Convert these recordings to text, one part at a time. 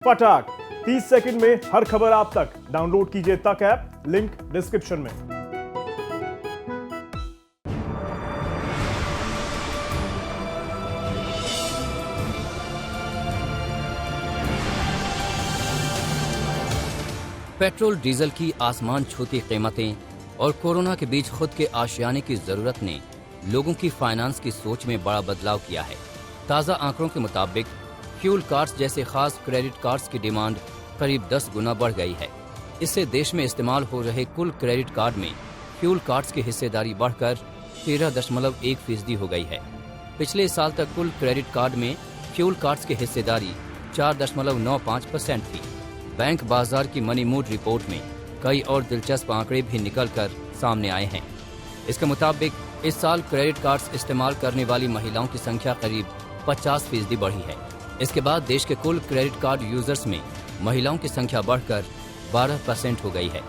फटाक 30 सेकंड में हर खबर आप तक। डाउनलोड कीजिए तक ऐप, लिंक डिस्क्रिप्शन में। पेट्रोल डीजल की आसमान छूती कीमतें और कोरोना के बीच खुद के आशियाने की जरूरत ने लोगों की फाइनेंस की सोच में बड़ा बदलाव किया है। ताज़ा आंकड़ों के मुताबिक फ्यूल कार्ड्स जैसे खास क्रेडिट कार्ड्स की डिमांड करीब 10 गुना बढ़ गई है। इससे देश में इस्तेमाल हो रहे कुल क्रेडिट कार्ड में फ्यूल कार्ड्स की हिस्सेदारी बढ़कर 13.1% हो गई है। पिछले साल तक कुल क्रेडिट कार्ड में फ्यूल कार्ड्स की हिस्सेदारी 4.95% थी। बैंक बाजार की मनी मूड रिपोर्ट में कई और दिलचस्प आंकड़े भी निकलकर सामने आए हैं। इसके मुताबिक इस साल क्रेडिट कार्ड्स इस्तेमाल करने वाली महिलाओं की संख्या करीब 50% बढ़ी है। इसके बाद देश के कुल क्रेडिट कार्ड यूजर्स में महिलाओं की संख्या बढ़कर 12% हो गई है,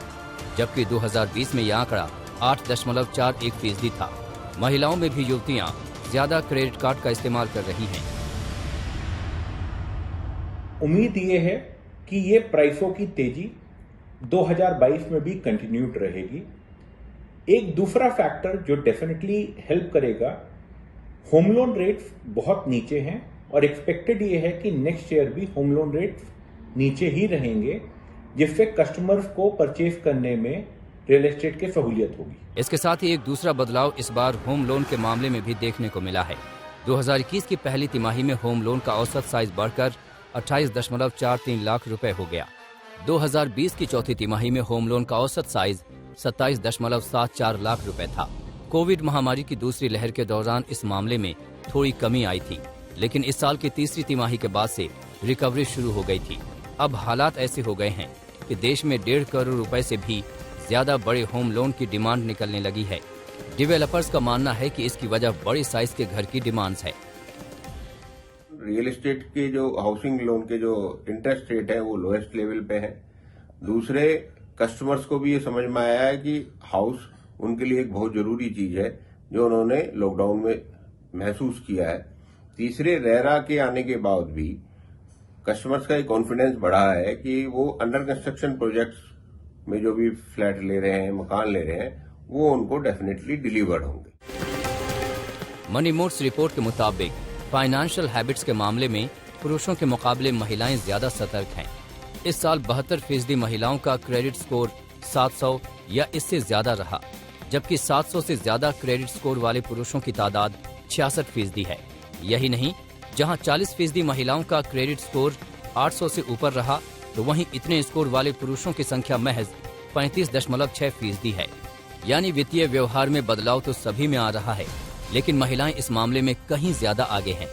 जबकि 2020 में यह आंकड़ा 8.41% था। महिलाओं में भी युवतियां ज्यादा क्रेडिट कार्ड का इस्तेमाल कर रही हैं। उम्मीद ये है कि ये प्राइसों की तेजी 2022 में भी कंटिन्यूड रहेगी। एक दूसरा फैक्टर जो डेफिनेटली हेल्प करेगा, होम लोन रेट्स बहुत नीचे हैं और एक्सपेक्टेड ये है कि नेक्स्ट ईयर भी होम लोन रेट्स नीचे ही रहेंगे, जिससे कस्टमर्स को परचेज करने में रियल एस्टेट की सहूलियत होगी। इसके साथ ही एक दूसरा बदलाव इस बार होम लोन के मामले में भी देखने को मिला है। 2021 की पहली तिमाही में होम लोन का औसत साइज बढ़कर 28.43 लाख रुपए हो गया। 2020 की चौथी तिमाही में होम लोन का औसत साइज 27.74 लाख रुपए था। कोविड महामारी की दूसरी लहर के दौरान इस मामले में थोड़ी कमी आई थी, लेकिन इस साल की तीसरी तिमाही के बाद से रिकवरी शुरू हो गई थी। अब हालात ऐसे हो गए हैं कि देश में 1.5 करोड़ रुपए से भी ज्यादा बड़े होम लोन की डिमांड निकलने लगी है। डेवलपर्स का मानना है कि इसकी वजह बड़े साइज के घर की डिमांड्स है। रियल एस्टेट के जो हाउसिंग लोन के जो इंटरेस्ट रेट है वो लोएस्ट लेवल पे है। दूसरे कस्टमर्स को भी ये समझ में आया है कि हाउस उनके लिए एक बहुत जरूरी चीज है, जो उन्होंने लॉकडाउन में महसूस किया है। तीसरे, रेरा के आने के बाद भी कस्टमर्स का एक कॉन्फिडेंस बढ़ा है कि वो अंडर कंस्ट्रक्शन प्रोजेक्ट्स में जो भी फ्लैट ले रहे हैं, मकान ले रहे हैं, वो उनको डेफिनेटली डिलीवर्ड होंगे। मनी मूड्स रिपोर्ट के मुताबिक फाइनेंशियल हैबिट्स के मामले में पुरुषों के मुकाबले महिलाएं ज्यादा सतर्क हैं। इस साल 72% महिलाओं का क्रेडिट स्कोर 700 या इससे ज्यादा रहा, जबकि 700 से ज्यादा क्रेडिट स्कोर वाले पुरुषों की तादाद 66% है। यही नहीं, जहां 40% महिलाओं का क्रेडिट स्कोर 800 से ऊपर रहा, तो वहीं इतने स्कोर वाले पुरुषों की संख्या महज 35.6% है। यानी वित्तीय व्यवहार में बदलाव तो सभी में आ रहा है, लेकिन महिलाएं इस मामले में कहीं ज्यादा आगे हैं।